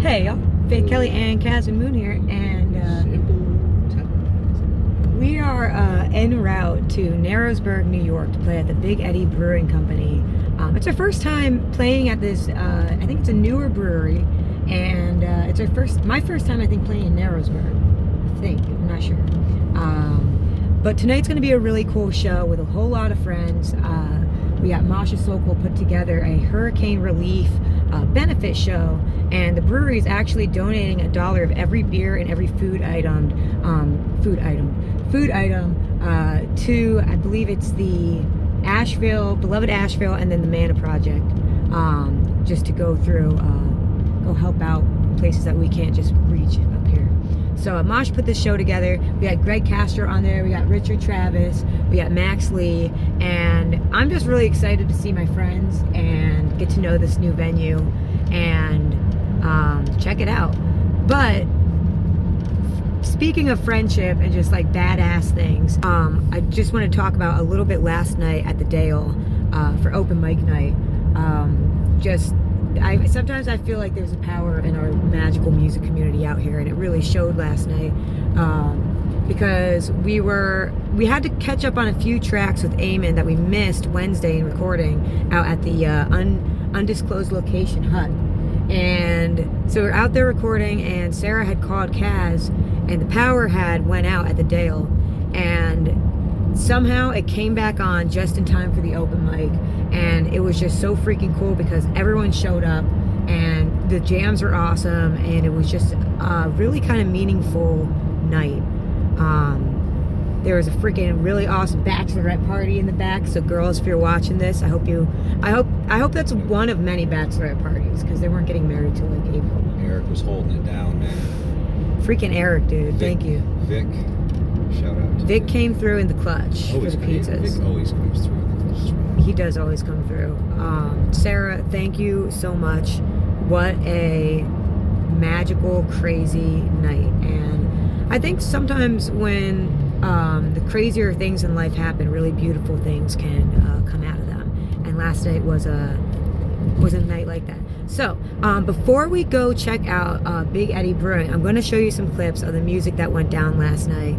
Hey y'all, Faith Kelly and Caswyn Moon here, and we are en route to Narrowsburg, New York to play at the Big Eddy Brewing Company. It's our first time playing at this, I think it's a newer brewery, and it's my first time I think playing in Narrowsburg, I think, I'm not sure. But tonight's going to be a really cool show with a whole lot of friends. We got Masha Sokol put together a hurricane relief benefit show, and the brewery is actually donating $1 of every beer and every food item to, I believe it's the beloved Asheville, and then the Mana Project, just to go through, go help out places that we can't just reach up here. So Mosh put this show together. We got Greg Castro on there, we got Richard Travis, we got Max Lee, and I'm just really excited to see my friends and get to know this new venue and check it out. But speaking of friendship and just like badass things, I just want to talk about a little bit last night at the Dale for open mic night. Sometimes I feel like there's a power in our magical music community out here, and it really showed last night, because we had to catch up on a few tracks with Eamon that we missed Wednesday in recording out at the undisclosed location hut. And so we're out there recording, and Sarah had called Kaz, and the power went out at the Dale, and somehow it came back on just in time for the open mic. And it was just so freaking cool because everyone showed up and the jams were awesome, and it was just a really kind of meaningful night. There was a freaking really awesome bachelorette party in the back, so girls, if you're watching this, I hope that's one of many bachelorette parties, because they weren't getting married till like April. Eric was holding it down, man. Freaking Eric, dude. Thank you. Vic, shout out to Vic came through in the clutch for the pizzas. Vic always comes through in the clutch. He does always come through. Sarah, thank you so much. What a magical, crazy night. And I think sometimes when the crazier things in life happen, really beautiful things can come out of them. And last night was a night like that. So before we go check out Big Eddy Brewing, I'm going to show you some clips of the music that went down last night.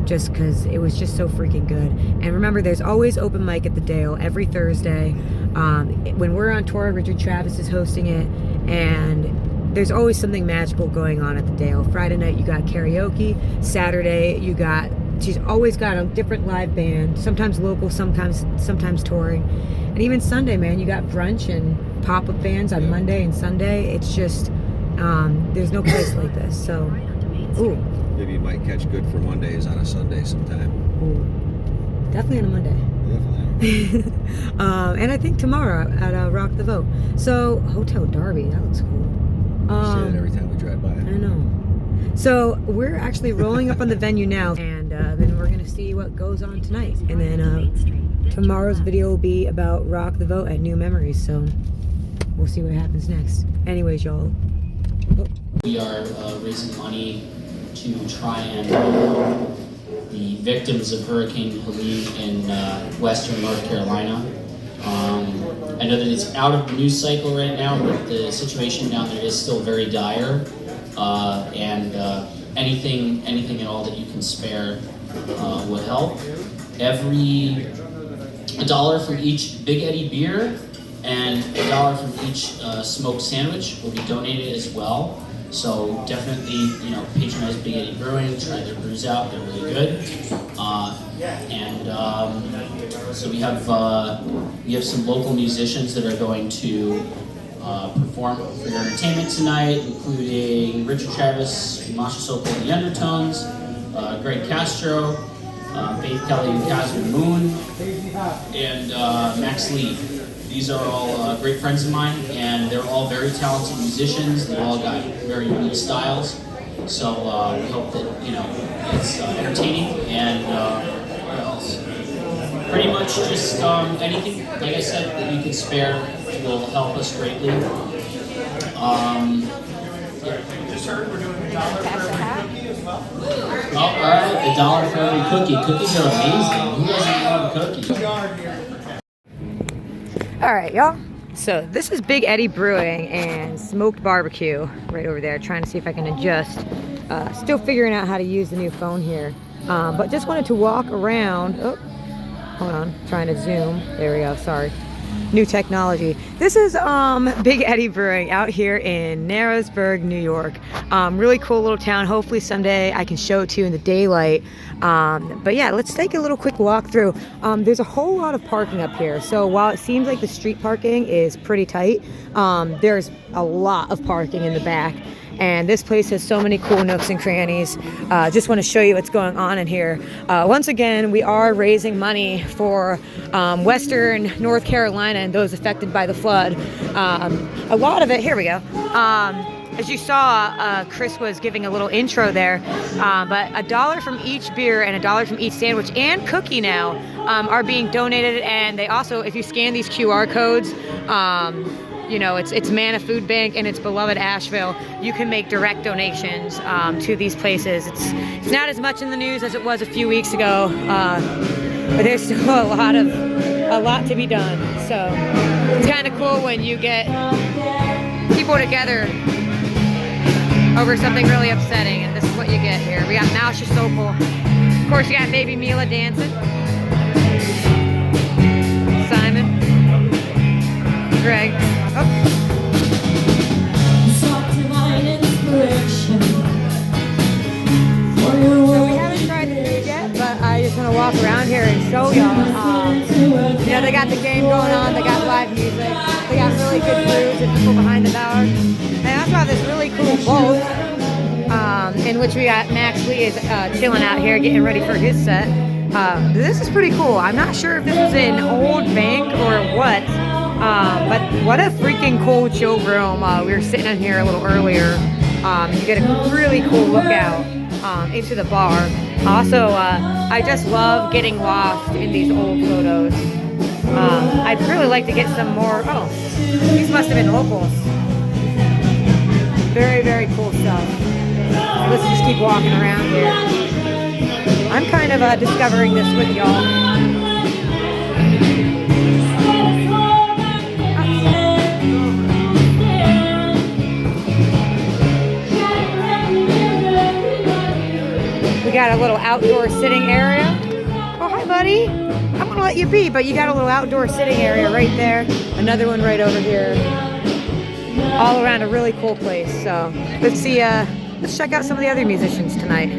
Just because it was just so freaking good. And remember, there's always open mic at the Dale every Thursday. When we're on tour, Richard Travis is hosting it, and there's always something magical going on at the Dale. Friday night you got karaoke. Saturday she's always got a different live band, sometimes local, sometimes touring. And even Sunday, man, you got brunch and pop-up bands on Monday and Sunday. It's just there's no place like this. So ooh. Maybe you might catch Good for Mondays on a Sunday sometime. Ooh. Definitely on a Monday. Definitely. And I think tomorrow at Rock the Vote. So Hotel Derby, that looks cool. Say it every time we drive by. I know. So we're actually rolling up on the venue now, and then we're gonna see what goes on tonight. And then tomorrow's video will be about Rock the Vote at New Memories. So we'll see what happens next. Anyways, y'all. Oh. We are raising money to try and help the victims of Hurricane Helene in western North Carolina. I know that it's out of the news cycle right now, but the situation down there is still very dire. And anything at all that you can spare would help. $1 from each Big Eddy beer and $1 from each smoked sandwich will be donated as well. So definitely, patronize Big Eddy Brewing, try their brews out, they're really good. So we have some local musicians that are going to perform for your entertainment tonight, including Richard Travis, Masha Sokol and the Undertones, Greg Castro, Faith Kelly and Caswyn Moon, and Max Lee. These are all great friends of mine, and they're all very talented musicians. They've all got very unique styles. So we hope that it's entertaining, and what else? Pretty much just anything, like I said, that you can spare will help us greatly. Just heard we're doing $1 for every cookie as well. Oh, all right, $1 for every cookie. Cookies are amazing. Who doesn't love cookies? All right, y'all. So this is Big Eddy Brewing and smoked barbecue right over there. Trying to see if I can adjust. Still figuring out how to use the new phone here. But just wanted to walk around. Oh, hold on. Trying to zoom. There we go. Sorry. New technology. This is Big Eddy Brewing out here in Narrowsburg, New York. Really cool little town. Hopefully someday I can show it to you in the daylight. But yeah, let's take a little quick walk through. There's a whole lot of parking up here. So while it seems like the street parking is pretty tight, there's a lot of parking in the back. And this place has so many cool nooks and crannies. Just want to show you what's going on in here. Once again, we are raising money for western North Carolina and those affected by the flood. A lot of it, here we go. As you saw, Chris was giving a little intro there, but $1 from each beer and $1 from each sandwich and cookie now are being donated. And they also, if you scan these QR codes, it's Mana Food Bank and it's beloved Asheville. You can make direct donations to these places. It's not as much in the news as it was a few weeks ago, but there's still a lot to be done. So it's kind of cool when you get people together over something really upsetting, and this is what you get here. We got Masha Sokol. Of course, you got baby Mila dancing. Simon. Greg. Oh. So we haven't tried the food yet, but I just want to walk around here and show y'all. They got the game going on, they got live music, they got really good brews and people behind the bar. And also have this really cool boat, in which we got Max Lee is chilling out here, getting ready for his set. This is pretty cool. I'm not sure if this was an old bank or what, but what a freaking cool chill room. We were sitting in here a little earlier. You get a really cool lookout into the bar. Also, I just love getting lost in these old photos. I'd really like to get some more. Oh, these must have been locals. Very, very cool stuff. Let's just keep walking around here. I'm kind of discovering this with y'all. We got a little outdoor sitting area. Oh, hi, buddy. I'm gonna let you be, but you got a little outdoor sitting area right there. Another one right over here. All around a really cool place. So let's see, let's check out some of the other musicians tonight.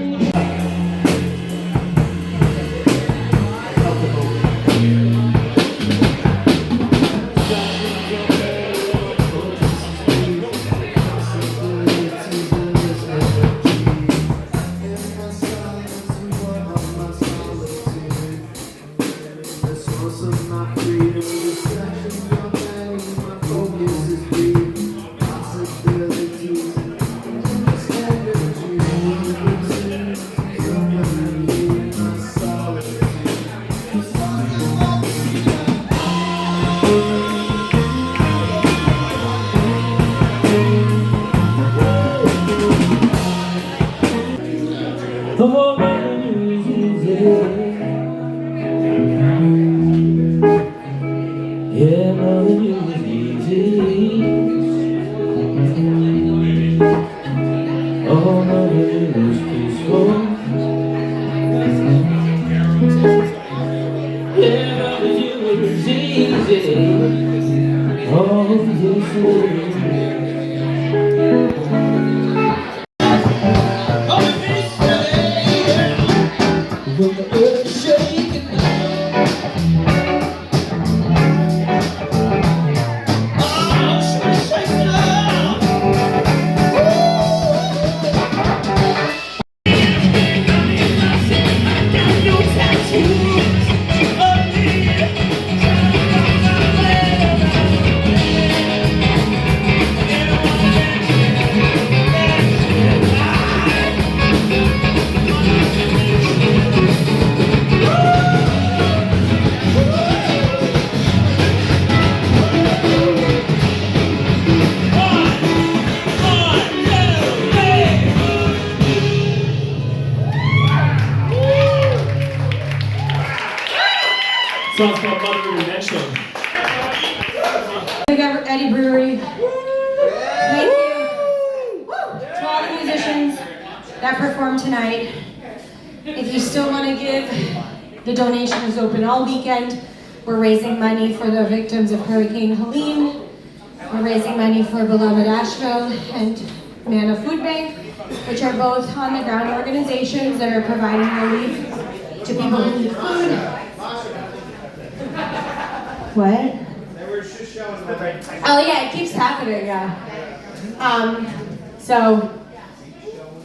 Yeah, loving you is easy. Oh, loving you is peaceful. Yeah, loving you is easy. Oh, yes, it is. When the earth is shaking, Song's called Mother Redemption. Big Eddy Brewery. Thank you to all the musicians that performed tonight. If you still want to give, the donation is open all weekend. We're raising money for the victims of Hurricane Helene. We're raising money for Beloved Asheville and Mana Food Bank, which are both on the ground organizations that are providing relief to people who need food. What? Oh yeah, it keeps happening, yeah. So,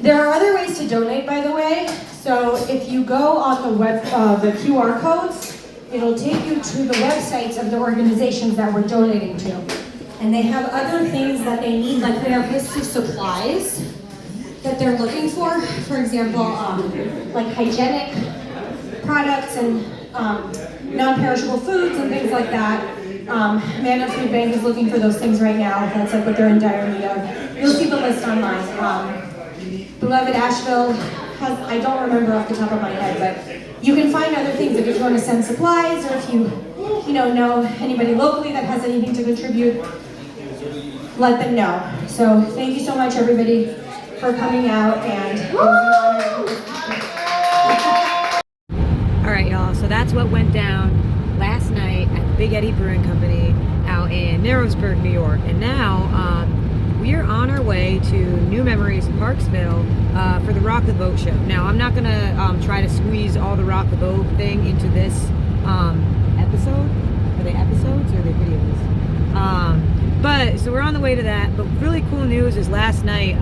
there are other ways to donate, by the way. So if you go on the web, the QR codes, it'll take you to the websites of the organizations that we're donating to. And they have other things that they need, like they have lists of supplies that they're looking for. For example, like hygienic products and non-perishable foods and things like that. Mana Food Bank is looking for those things right now. That's like what they're in dire need of. You'll see the list online. Beloved Asheville has, I don't remember off the top of my head, but you can find other things if you want to send supplies or if you know anybody locally that has anything to contribute, let them know. So thank you so much, everybody, for coming out and it was an honor. All right, y'all. So that's what went down last night at Big Eddy Brewing Company out in Narrowsburg, New York. And now we are on our way to New Memories in Parksville for the Rock the Boat show. Now, I'm not gonna try to squeeze all the Rock the Boat thing into this episode. Are they episodes or are they videos? But so we're on the way to that. But really cool news is last night,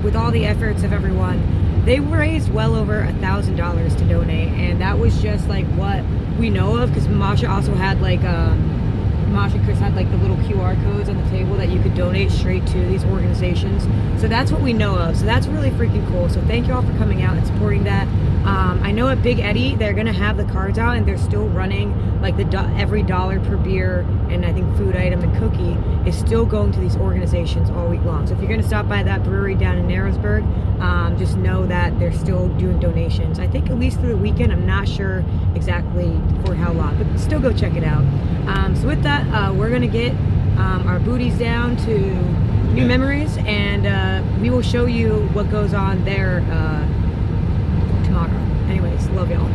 with all the efforts of everyone, they raised well over $1,000 to donate, and that was just like what we know of, because Masha also had like Masha and Chris had like the little QR codes on the table that you could donate straight to these organizations. So that's what we know of. So that's really freaking cool. So thank you all for coming out and supporting that. I know at Big Eddy they're gonna have the cards out, and they're still running like the every $1 per beer and I think food item and cookie is still going to these organizations all week long. So if you're gonna stop by that brewery down in Narrowsburg, just know that they're still doing donations. I think at least through the weekend. I'm not sure exactly for how long, but still go check it out. So with that, we're gonna get our booties down to New Memories, and we will show you what goes on there tomorrow. Anyways, love y'all.